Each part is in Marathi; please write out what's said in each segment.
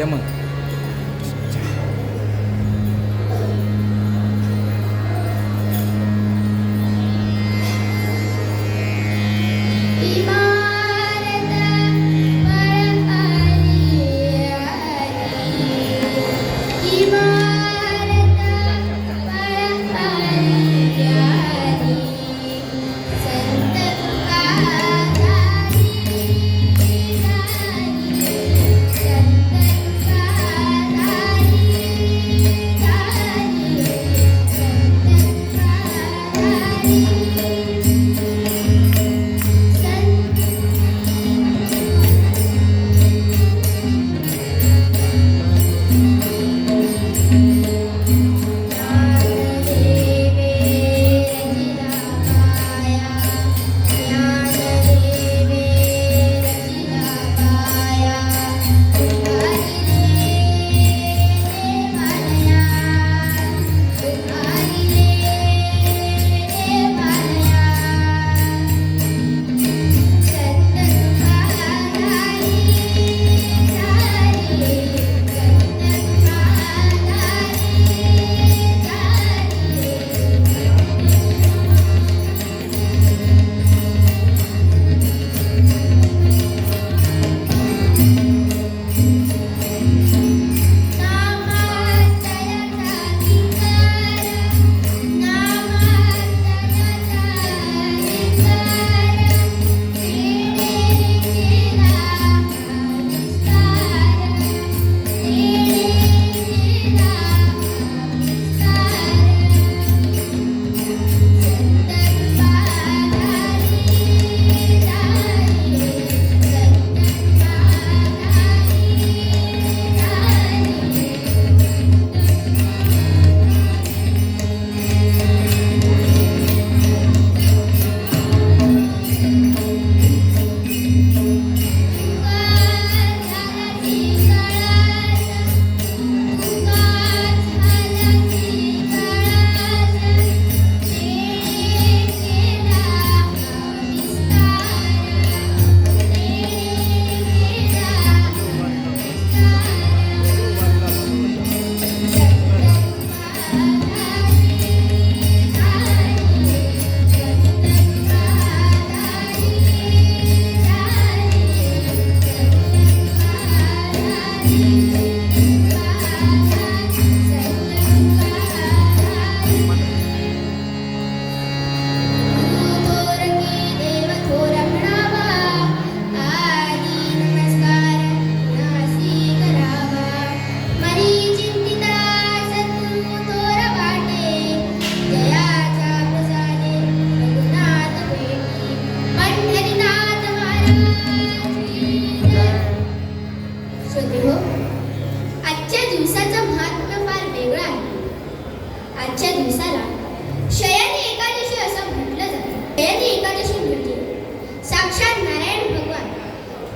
मग.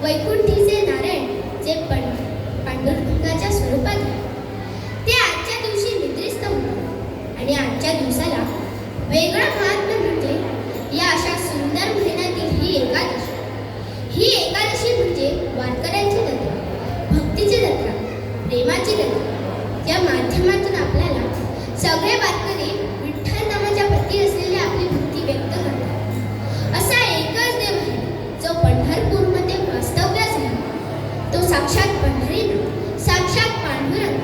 वैकुंठीचे नारायण जे पांडुरंगाच्या स्वरूपात आहे ते आजच्या दिवशी निद्रिस्त होतात आणि आजच्या दिवसाला वेगळं महात्म्य म्हणजे या अशा सुंदर महिन्यातील ही एकादशी म्हणजे वारकऱ्यांची जत्रा, भक्तीची जत्रा, प्रेमाची जत्रा, या माध्यमातून आपल्याला सगळे वारकरी विठ्ठल नामाच्या प्रती असलेली आपली भक्ती व्यक्त करतात. असा एकच देव आहे जो पंढरपूरमध्ये वास्तव्यास आहे, तो साक्षात पंढरीनाथ, साक्षात पांडुरंग,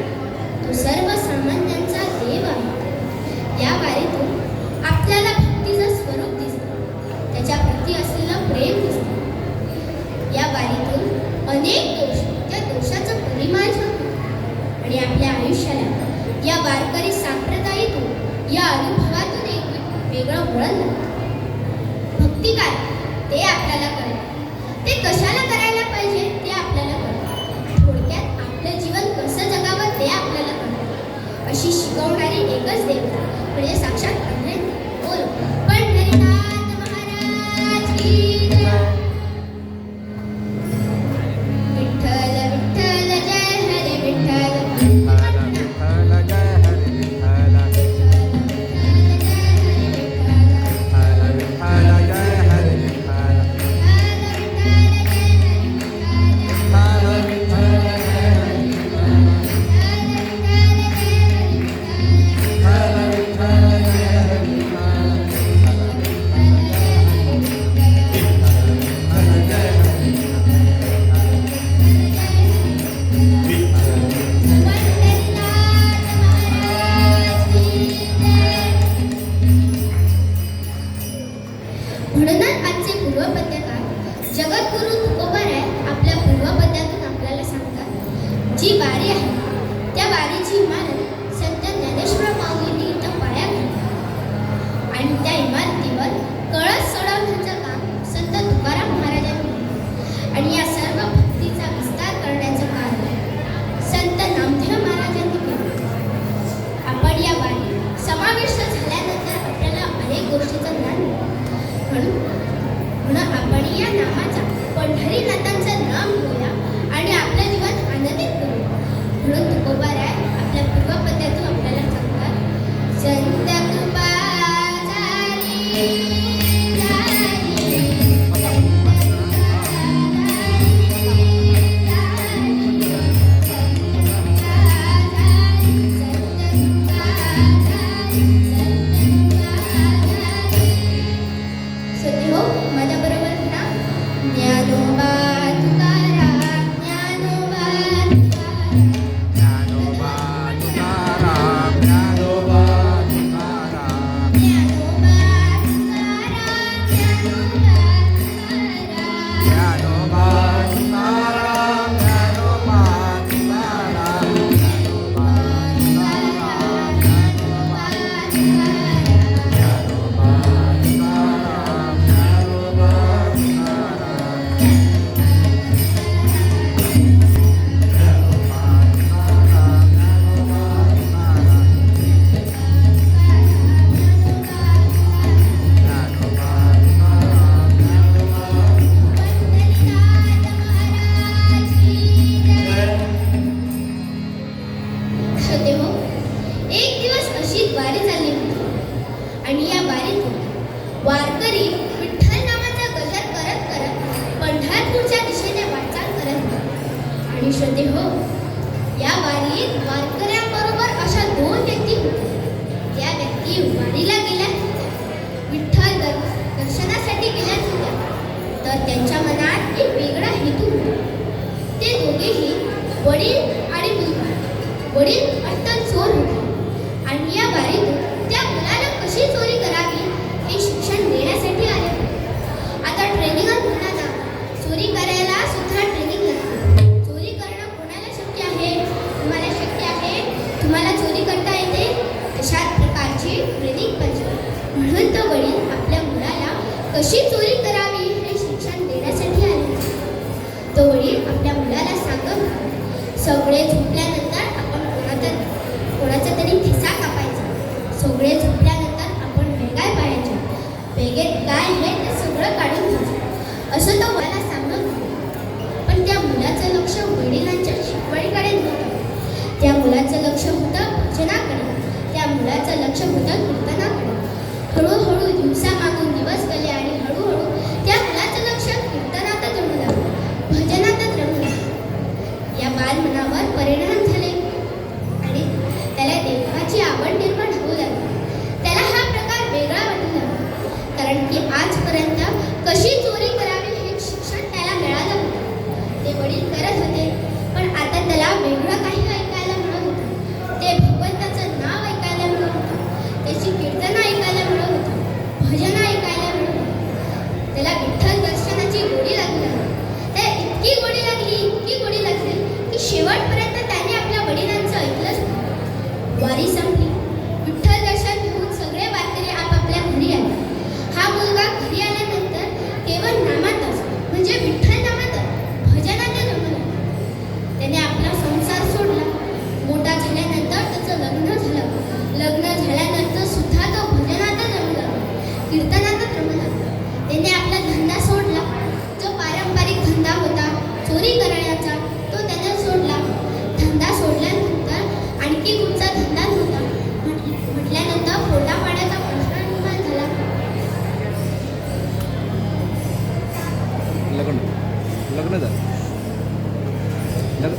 तो सर्वसामान्यांचा देव आहे. या वारीतून आपल्याला भक्तीचं स्वरूप दिसतं, त्याच्या प्रती असलेलं प्रेम दिसतं. या वारीतून अनेक दोष, त्या दोषाचं परिमार्जन होतं आणि आपल्या आयुष्याला या वारकरी संप्रदायातून, या अनुभवातून एक वेगळं वळण लागतं. भक्ती काय ते आपल्याला कळतं, ते कशाला करायला पाहिजे ते आपल्याला कळतं, थोडक्यात आपलं जीवन कसं जगावं ते आपल्याला कळतं. अशी शिकवणारी एकच देवता म्हणजे साक्षात पंढरीनाथ. बोल पंढरीनाथ महाराज की जय. विठ्ठल विठ्ठल जय हरी विठ्ठल. संतगुरु तुकोबाराय आपल्या पूर्वपद्यातून आपल्याला सांगतात, जी वारी आहे त्या वारीची इमारत संत ज्ञानेश्वर माऊलींनी इथं पाया घातला आणि त्या इमारतीवर कळस चढवण्याचं काम संत तुकाराम महाराजांनी केलं आणि या सर्व भक्तीचा विस्तार करण्याचं कार्य संत नामदेव महाराजांनी केलं. आपण या वारीत समाविष्ट झाल्यानंतर आपल्याला अनेक गोष्टीचं ज्ञान मिळतं. म्हणून आपण या नामाचा पंढरीनाथांचं नाम घेऊया आणि आपलं जीवन आनंदित करूया. म्हणून तुकोबाराय आपल्या पूर्वपद्यातून आपल्याला सांगतात, संत कृपा झाली वारकरी विठ्ठल नावाचा गजर करत करत पंढरपूरच्या दिशेने वाटचाल करत होते. आणि श्रोते हो, या वारीत वारकऱ्यांबरोबर अशा दोन व्यक्ती होत्या. त्या व्यक्ती वारीला गेल्या होत्या, विठ्ठल दर्शनासाठी गेल्या होत्या, तर त्यांच्या मनात एक वेगळा हेतू होता. ते दोघेही वडील आणि मुलगा. वडील अट्टल चोर होते आणि या वारीतून त्या मुलाला कशी चोरी करावी हे शिक्षण देण्यासाठी आले. आता ट्रेनिंग मुलांना चोरी करायला सुद्धा ट्रेनिंग लागते. चोरी करणं कोणाला शक्य आहे? तुम्हाला शक्य आहे? तुम्हाला चोरी करता येते? अशाच प्रकारची ट्रेनिंग पाहिजे. म्हणून तो वडील आपल्या मुलाला कशी चोरी करावी हे शिक्षण देण्यासाठी आले. तो वडील आपल्या मुलाला सांगत, सगळे झोपल्यानंतर आपण कोणाचा तरी खिसा कापायचा. सगळे झोपल्यानंतर आपण भेगाय पाहायचे. बेगेत काय आहे ते सगळं काढून घ्यायचं असं तो मला सांगत होता. पण त्या मुलाचं लक्ष वडिलांच्या शिकवणीकडे नव्हतं. त्या मुलाचं लक्ष होतं भजनाकडे. त्या मुलाचं लक्ष होतं कीर्तनाकडे. हळूहळू दिवसामागून दिवस गेले आणि हळूहळू त्या मुलाचं लक्ष कीर्तनातच रमू लागलं, भजनातच रमू लागलं. या बालमनावर परिणाम झाले आणि त्याला देवाची आवड निर्माण होऊ लागली. त्याला हा प्रकार वेगळा वाटू लागला, कारण की आजपर्यंत कशी चोरी करावी हे शिक्षण त्याला मिळालं होतं. ते वडील करत होते, पण आता त्याला वेगळं काही ऐकायला मिळत होतं. ते भगवंताचं नाव ऐकायला मिळत होतं, त्याची कीर्तनं ऐकायला मिळत होतं, भजन ऐकायला मिळत होतं. त्याला विठ्ठल दर्शनाची गोडी लागली. त्याला इतकी गोडी लागली की शेवटपर्यंत त्याने आपल्या वडिलांचं ऐकलंच नाही. वारी संपली. विठ्ठल दर्शन घेऊन सगळे वारकरी आपापल्या घरी आले. हा मुलगा घरी आल्यानंतर केवळ नामातच म्हणजे विठ्ठल नामातच भजनातच रमला. त्याने आपला संसार सोडला. मोठा झाल्यानंतर त्याचं लग्न झालं. लग्न झाल्यानंतर सुद्धा तो भजनातच रमला, कीर्तनातच रमला. त्याने आपला धंदा सोडला. जो पारंपरिक धंदा होता चोरी करण्याचा, तो त्याने सोडला. धंदा सोडल्यानंतर आणखी कुठचा धंदा नव्हता. म्हटल्यानंतर पोटा पाण्याचा प्रश्न निर्माण झाला.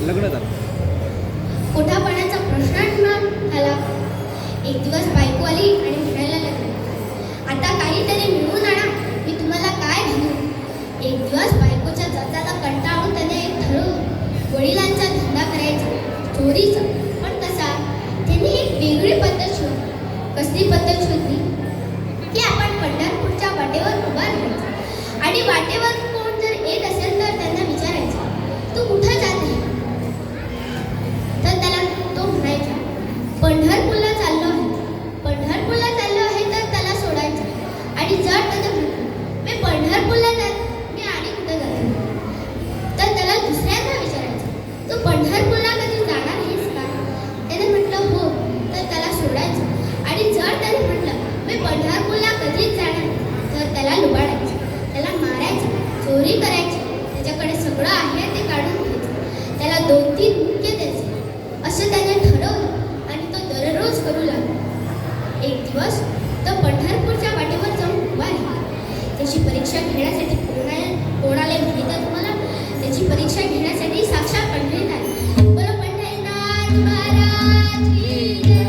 लग्न झालं. पोटा पाण्याचा प्रश्न निर्माण झाला. एक दिवस बायको आली आणि म्हणायला लागली, आता काहीतरी मिळवून आणा, मी तुम्हाला काय घालू. एक दिवस बायकोच्या जाचाला कंटाळून त्याने ठरवलं वडिलांचा धंदा करायचा, चोरीचा. पण कसा? त्यांनी एक वेगळी पद्धत शोधली. कसली पद्धत शोधली? की आपण पंढरपूरच्या वाटेवर उभा राहायचं आणि वाटेवर कोण जर येत असेल तर ज्याच्याकडे सगळं आहे ते काढून घ्यायचं, त्याला 2-3 मुक्के द्यायचे असं त्याने ठरवलं आणि तो दररोज करू लागला. एक दिवस तो पंढरपूरच्या वाटेवर जाऊन उभा राहिला. त्याची परीक्षा घेण्यासाठी कोणाला माहित आहे तुम्हाला? त्याची परीक्षा घेण्यासाठी साक्षात पंढरीनाथ आले. बोलो पंढरीनाथ महाराज की जय.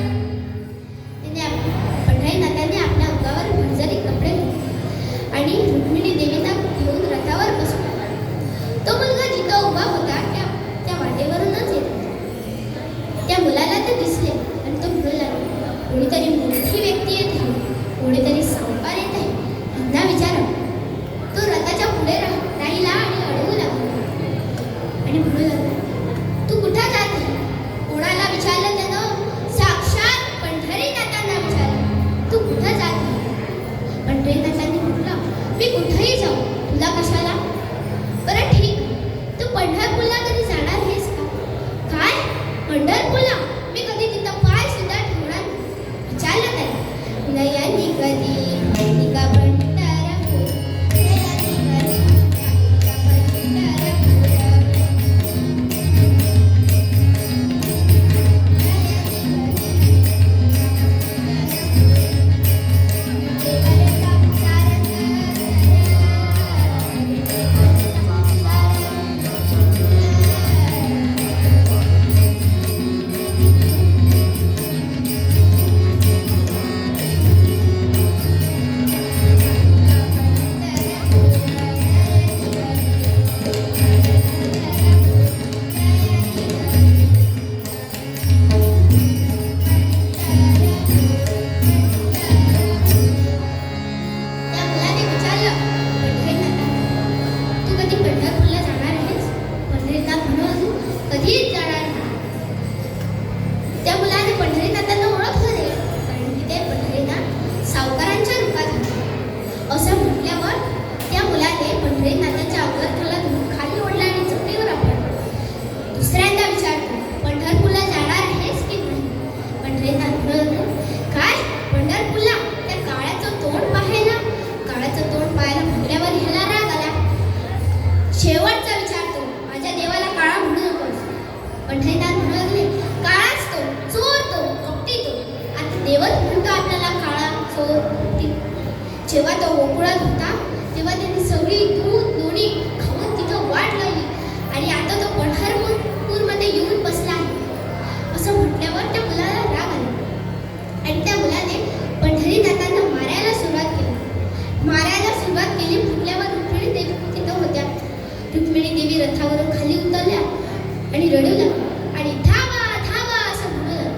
पंढरीनाथांनी आपल्या अंगावर भरजरी कपडे घातले आणि रुक्मिणी देवीला घेऊन रथावर बसवला. तो मुलगा जिथं उभा होता त्या वाटेवरूनच येत होता. त्या मुलाला ते दिसले आणि तो म्हणू लागला, कोणीतरी मोठी व्यक्ती येत आहे, कोणीतरी सावकार येत आहे, यांना विचारा. तो रथाच्या पुढे राहिला आणि अडवू लागला आणि म्हणू लागला, तू कुठं जात आहे? कोणाला विचारलं त्यानं? साक्षात पंढरीनाथांना विचारलं, तू कुठं जात आहे? पंढरीनाथांनी म्हटलं, मी कुठेही जाऊ, तुला कशाला? बरं ठीक, तू पंढरपूरला कधी जाणार आहेस का? काय? पंढरपूरला? मी कधी तिथं पाय सुद्धा ठेवणार नाही. विचारलं त्याला, नयनी कधी निका पंढरपूर, नयनी कधी निका पंढरपूर. शेवटचा विचारतो, माझ्या देवाला काळा म्हणू नकोस. पंढरीनाथ म्हणू लागले, काळाच तो, चोर तो, कपटी तो. आता देवच म्हणतो आपल्याला काळा, चोर, कपटी. जेव्हा तो गोकुळात होता तेव्हा त्यांनी सगळी दूध लोणी खाऊन तिथं वाट लावली आणि आता तो पंढरपूरमध्ये येऊन बसला आहे असं म्हटल्यावर त्या मुलाला राग आला आणि त्या मुलाने पंढरीनाथांना मारायला सुरुवात केली. म्हटल्यावर रुक्मिणी देवी तिथं होत्या. रुक्मिणी देवी रथावरून खाली उतरल्या आणि रडू लागल्या आणि धावा धावा असं म्हणू लागल्या.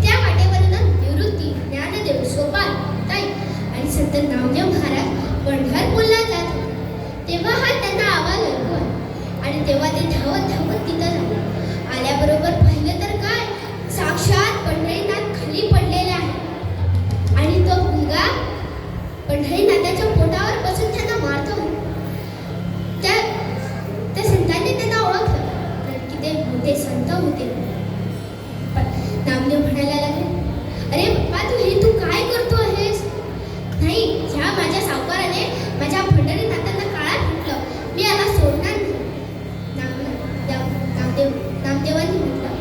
त्या वाटेवरून निवृत्ती, ज्ञानदेव, सोपान, ताई आणि संत नामदेव महाराज पंढरपूरला जात होते. तेव्हा हा त्यांना आवाज ऐकू आला आणि तेव्हा ते धावत धावत तिथं झाले. आल्याबरोबर पाहिलं तर काय, साक्षात पंढरीनाथ खाली पडलेले आहे आणि तो मुलगा पंढरीनाथाच्या पोटावर बसून त्यांना मारतो. त्या संतांनी त्यांना ओळखलं की ते मोठे संत होते. नामदेव म्हणायला लागले, अरे बाप्पा, तू काय करतो आहेस? नाही, ह्या माझ्या सावकाराने माझ्या पंढरीनाथांना काळा म्हटलं, मी याला सोडणार नाही. नामदेवांनी म्हटलं,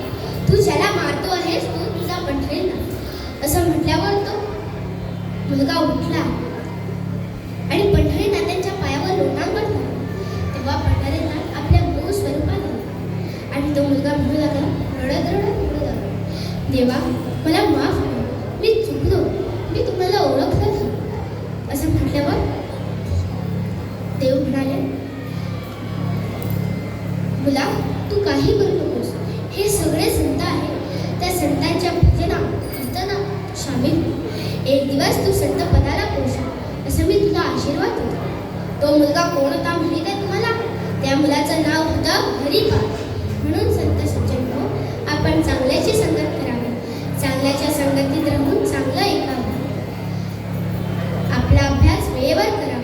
तू ज्याला मारतो आहेस तो तुझा पंढरीनाथ. असं म्हटल्यावर तो मुलगा उठला आणि पंढरीनाथांच्या पायावर लोटांगण झाला. तेव्हा पंढरीनाथ आपल्या मूळ स्वरूपात आले आणि तो मुलगा म्हणू लागला, रडत रडत म्हणू लागला, देवा, मला माफ करा, मी चुकलो, मी तुम्हाला ओळखलं नाही. असं म्हटल्यावर देव म्हणाले, मुला, तू काही करू नकोस. हे सगळे संत आहेत, त्या संतांच्या भजना कीर्तना शामिल हो. एक दिवस तू संत पदाला पोहोचशील असं मी तुला आशीर्वाद देतो. तो मुलगा कोण होता माहित आहे तुम्हाला? त्या मुलाचं नाव होतं हरिपाल. म्हणून संत सज्जन हो, आपण चांगल्याची संगत करावी, चांगल्याच्या संगतीत राहून चांगलं ऐकावं, आपला अभ्यास वेळेवर करावा.